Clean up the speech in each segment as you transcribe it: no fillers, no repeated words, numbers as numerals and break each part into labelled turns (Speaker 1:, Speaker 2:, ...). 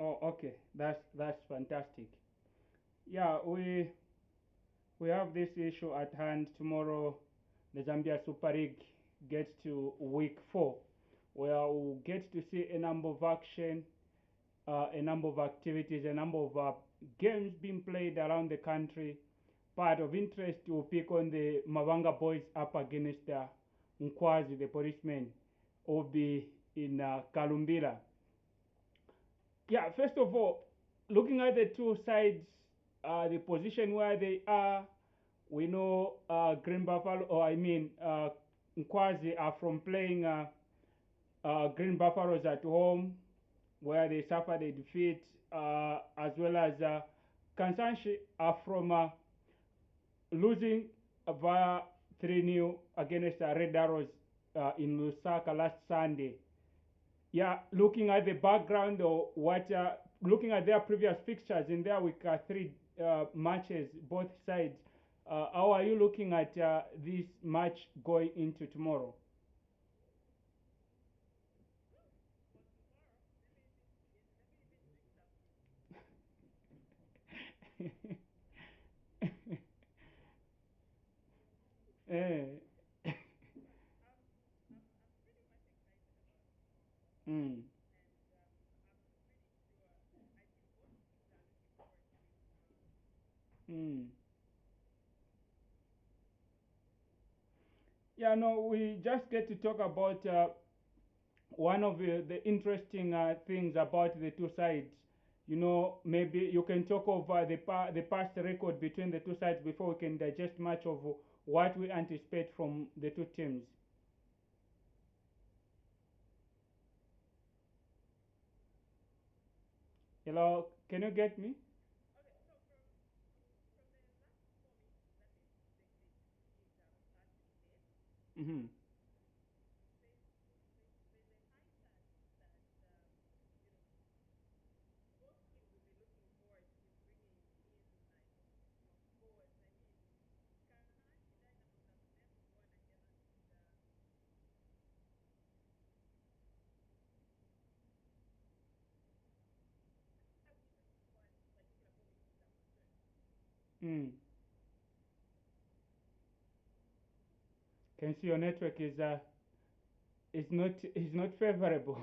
Speaker 1: Oh, okay. That's fantastic. Yeah, we have this issue at hand tomorrow. The Zambia Super League gets to week 4, where we'll get to see a number of action, a number of activities, a number of games being played around the country. Part of interest will pick on the Mavanga boys up against Nkwazi, the policemen, will be in Kalumbila. Yeah, first of all, looking at the two sides, the position where they are, we know Green Buffalo, or I mean Nkwazi, are from playing Green Buffaloes at home, where they suffered a defeat, as well as Kansanshi are from losing via 3-0 against Red Arrows in Lusaka last Sunday. Yeah, looking at the background or what, looking at their previous fixtures in their week 3 matches, both sides, how are you looking at this match going into tomorrow? Eh. Mm. Mm. Yeah, no, we just get to talk about one of the interesting things about the two sides. You know, maybe you can talk of the past record between the two sides before we can digest much of what we anticipate from the two teams. Hello, can you get me? Mm-hmm. Mm. Can see your network is not favorable.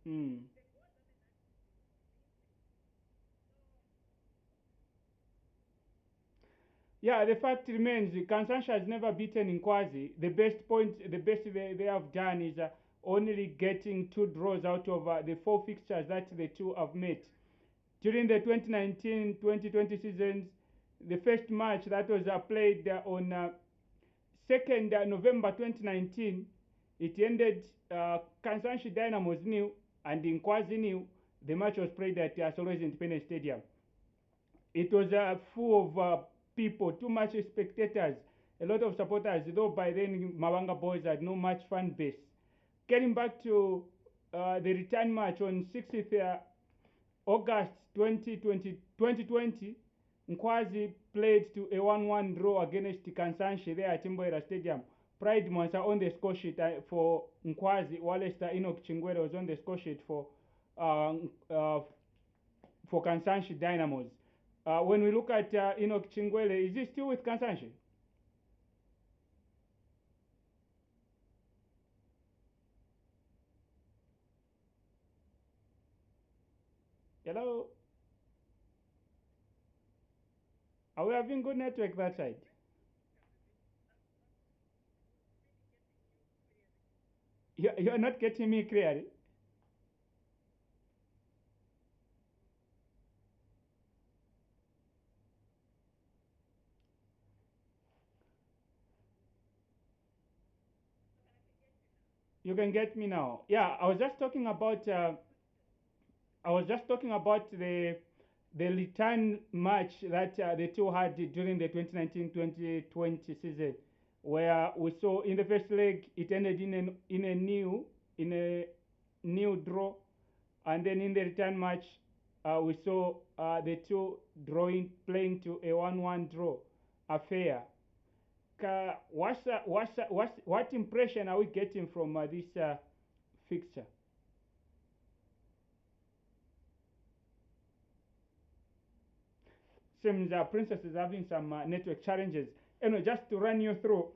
Speaker 1: Mm. Yeah, the fact remains, Kansanshi has never beaten Nkwazi. The best they have done is only getting 2 draws out of the 4 fixtures that the two have met. During the 2019-2020 seasons, the first match that was played on 2nd November 2019, it ended Kansanshi Dynamos nil and Nkwazi nil. The match was played at Solwezi Independence Stadium. It was full of people, too much spectators, a lot of supporters, though by then Mawanga boys had no much fan base. Getting back to the return match on 6th August 2020, Nkwazi played to a 1-1 draw against Kansanshi there at Timboera Stadium. Pride Mwansa on the score sheet for Nkwazi, while Enoch Chingwere was on the score sheet uh, uh, for Kansanshi Dynamos. When we look at Enoch Chingwele, is he still with Kansanshi? Hello? Are we having good network that side? You're not getting me clearly. You can get me now. Yeah, I was just talking about the return match that the two had during the 2019-2020 season. where we saw in the first leg it ended in a new draw, and then in the return match we saw the two drawing playing to a 1-1 draw affair. What impression are we getting from this fixture? Seems Princess is having some network challenges. Anyway, just to run you through,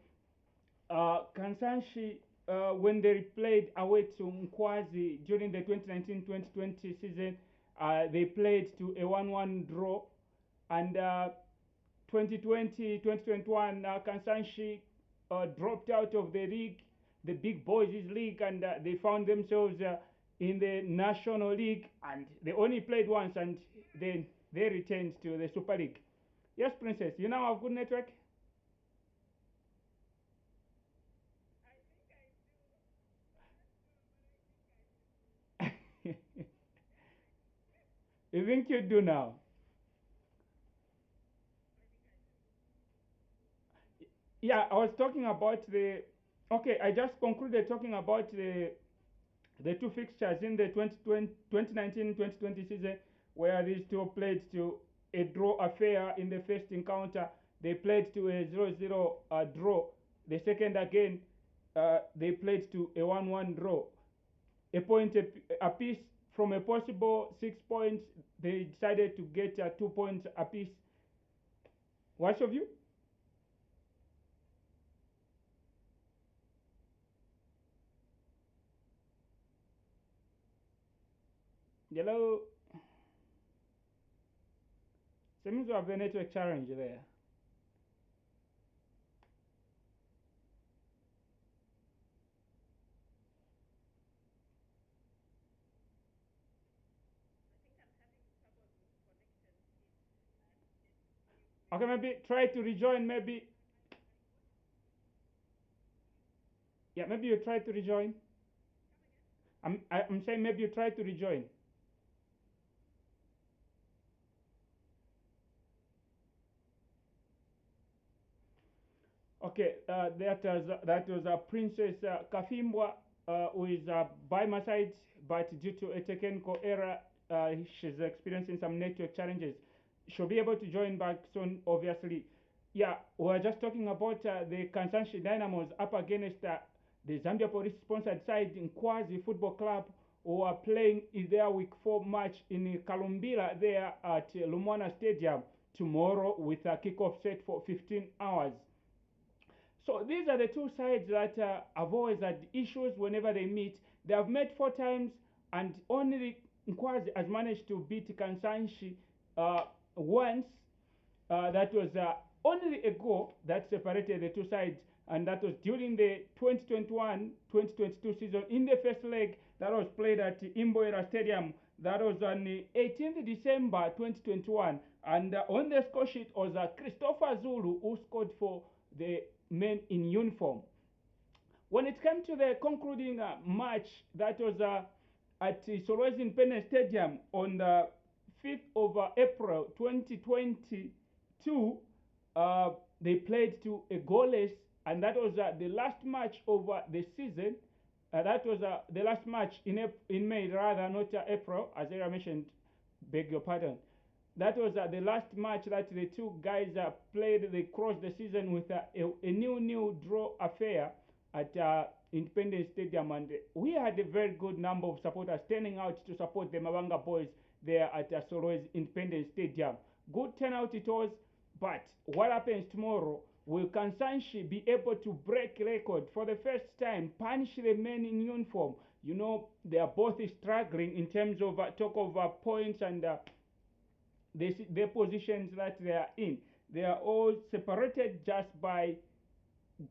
Speaker 1: Kansanshi, when they played away to Nkwazi during the 2019-2020 season, they played to a 1-1 draw, and 2020-2021, Kansanshi dropped out of the league, the big boys' league, and they found themselves in the national league, and they only played once, and then they returned to the Super League. Yes, Princess, you now have good network? You think you do now? Yeah, I was talking about the. Okay, I just concluded talking about the two fixtures in the 2019-2020 season, where these two played to a draw affair in the first encounter. They played to a 0-0 draw. The second again, they played to a 1-1 draw. A point apiece. From a possible 6 points, they decided to get 2 points apiece. What's your view? Hello? Seems to have a network challenge there. Okay, maybe try to rejoin. Maybe, yeah, maybe you try to rejoin. I'm saying maybe you try to rejoin. Okay, that was Princess Kafimbwa, who is by my side, but due to a technical error, she's experiencing some network challenges. She'll be able to join back soon, obviously. Yeah, we're just talking about the Kansanshi Dynamos up against the Zambia Police-sponsored side in Nkwazi Football Club, who are playing in their Week 4 match in Kalumbila there at Lumwana Stadium tomorrow with a kickoff set for 15 hours. So these are the two sides that have always had issues whenever they meet. They have met 4 times, and only Nkwazi has managed to beat Kansanshi uh, once. That was only a goal that separated the two sides, and that was during the 2021-2022 season in the first leg that was played at Imboera Stadium. That was on the 18th December 2021, and on the score sheet was Christopher Zulu, who scored for the men in uniform. When it came to the concluding match, that was at Solwezi Independence Stadium on the 5th of April 2022, uh, they played to a goalless, and that was the last match of the season. That was the last match in May, rather, not April, as I mentioned. Beg your pardon. That was the last match that the two guys played. They crossed the season with a new draw affair at Independence Stadium, and we had a very good number of supporters turning out to support the Mabanga boys there at Solwezi Independence Stadium. Good turnout it was, but what happens tomorrow? Will Kansanshi be able to break record for the first time, punish the men in uniform? You know, they are both struggling in terms of talk of points and their positions that they are in. They are all separated just by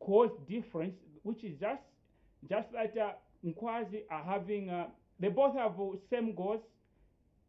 Speaker 1: goals difference, which is just like Nkwazi are having. They both have same goals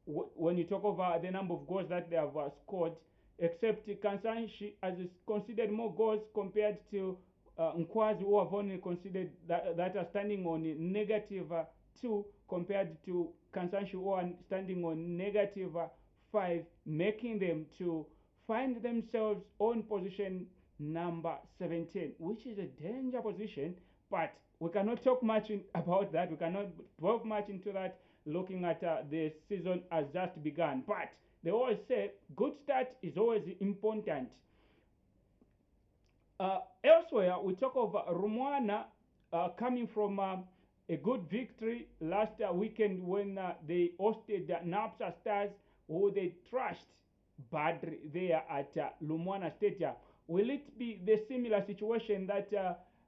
Speaker 1: when you talk about the number of goals that they have scored, except Kansanshi has considered more goals compared to Nkwazi, who have only considered that are standing on -2 compared to Kansanshi, who are standing on -5, making them to find themselves on position number 17, which is a danger position. But we cannot talk much about that. We cannot dwell much into that, looking at the season has just begun. But they always say good start is always important. Elsewhere, we talk of Rumwana coming from a good victory last weekend when they hosted Napsa Stars, who they trashed badly there at Lumwana Stadium. Will it be the similar situation that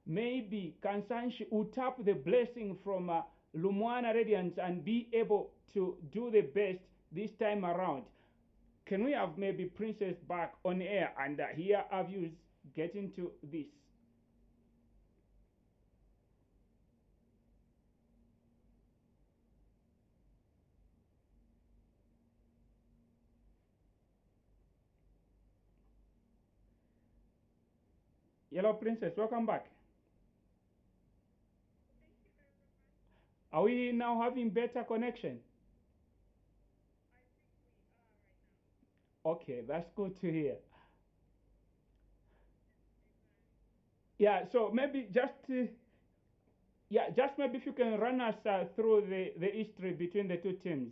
Speaker 1: maybe Kansanshi will tap the blessing from Lumwana Radiants and be able to do the best this time around? Can we have maybe Princess back on air and hear our views get into this? Yellow Princess, welcome back. Are we now having better connection? Okay, that's good to hear. Yeah, so maybe just maybe if you can run us through the history between the two teams.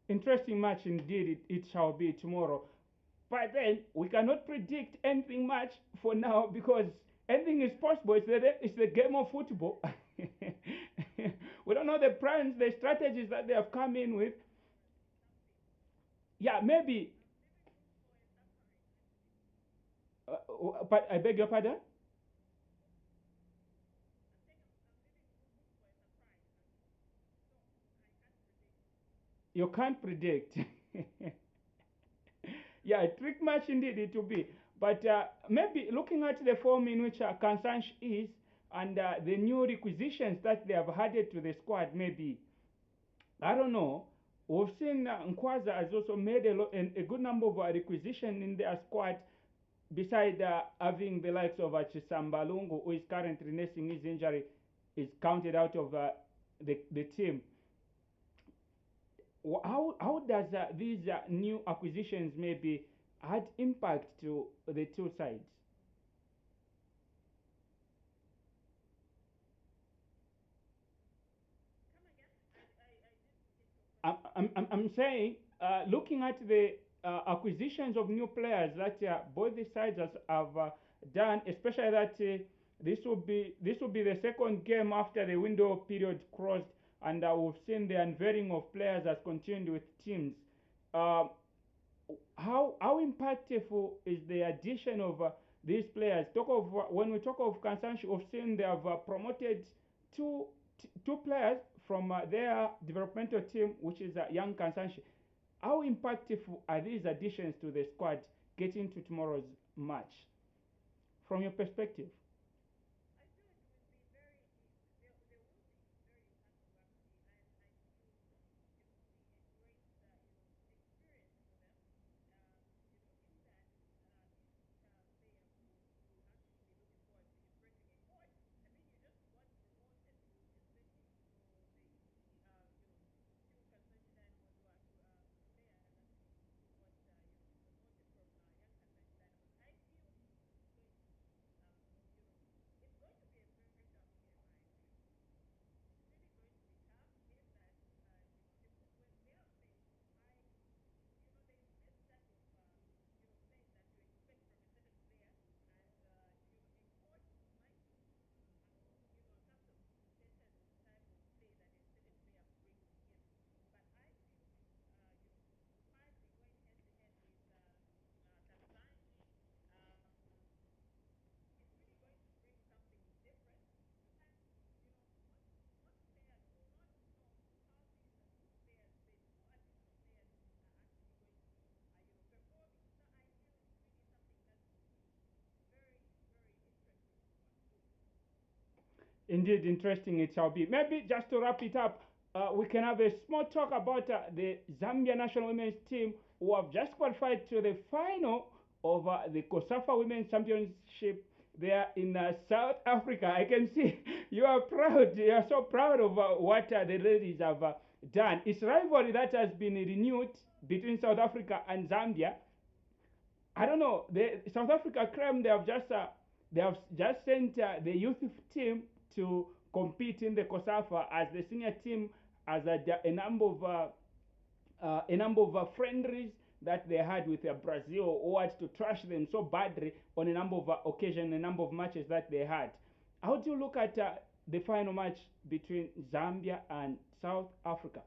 Speaker 1: Interesting match indeed it shall be tomorrow. But then we cannot predict anything much for now because anything is possible. It's the game of football. We don't know the plans, the strategies that they have come in with. Yeah, maybe. But I beg your pardon. You can't predict. Yeah, a trick match indeed it will be. But maybe looking at the form in which Kansansh is and the new requisitions that they have added to the squad, maybe I don't know. We've seen Nkwazi has also made a good number of requisitions in their squad, beside having the likes of Chisambalungu, who is currently nursing his injury, is counted out of the team. How does these new acquisitions maybe add impact to the two sides? I'm saying, looking at the acquisitions of new players that both the sides have done, especially that this will be the second game after the window period closed, and we've seen the unveiling of players has continued with teams. Um, how impactful is the addition of these players? Talk of when we talk of Kansanshi, we've seen they have promoted two two players from their developmental team, which is Young Kansanshi. How impactful are these additions to the squad getting to tomorrow's match, from your perspective? Indeed, interesting it shall be. Maybe just to wrap it up, we can have a small talk about the Zambia national women's team who have just qualified to the final of the COSAFA Women's Championship there in South Africa. I can see you are proud. You are so proud of what the ladies have done. It's rivalry that has been renewed between South Africa and Zambia. I don't know. South Africa claim they have just sent the youth team to compete in the COSAFA as the senior team as a number of friendlies that they had with Brazil, who had to trash them so badly on a number of occasions, a number of matches that they had. How do you look at the final match between Zambia and South Africa?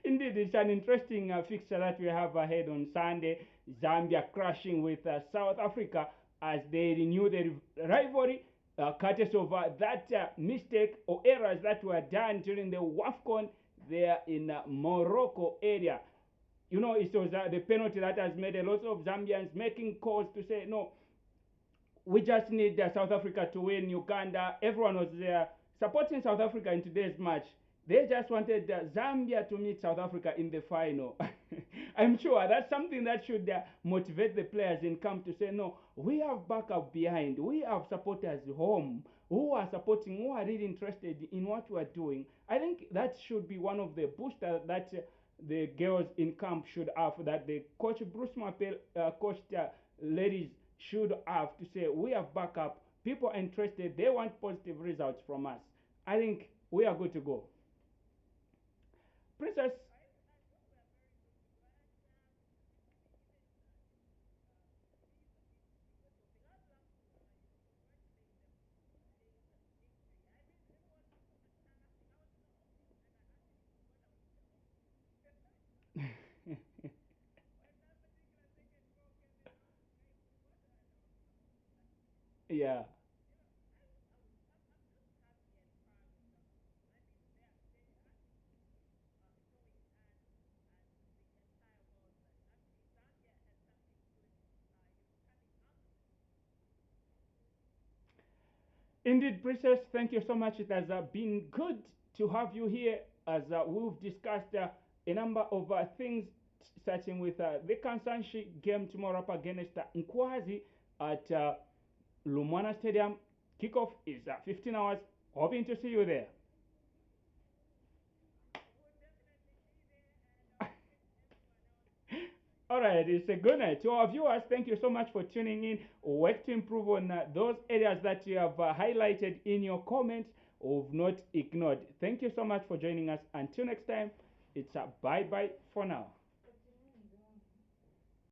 Speaker 1: Indeed, it's an interesting fixture that we have ahead on Sunday. Zambia crashing with South Africa as they renew their rivalry, courtesy of that mistake or errors that were done during the WAFCON there in Morocco area. You know, it was the penalty that has made a lot of Zambians making calls to say, no, we just need South Africa to win. Uganda, everyone was there supporting South Africa in today's match. They just wanted Zambia to meet South Africa in the final. I'm sure that's something that should motivate the players in camp to say, no, we have backup behind. We have supporters home who are supporting, who are really interested in what we are doing. I think that should be one of the boosters that the girls in camp should have, that the coach Bruce Mapel coached ladies should have to say, we have backup, people are interested, they want positive results from us. I think we are good to go. Princess, yeah. Indeed, Princess, thank you so much. It has been good to have you here as we've discussed a number of things, starting with the Kansanshi game tomorrow up against Nkwazi at Lumwana Stadium. Kickoff is 15 hours. Hoping to see you there. All right, it's a good night. To our viewers, thank you so much for tuning in. Work to improve on those areas that you have highlighted in your comments or not ignored. Thank you so much for joining us. Until next time, it's a bye bye for now.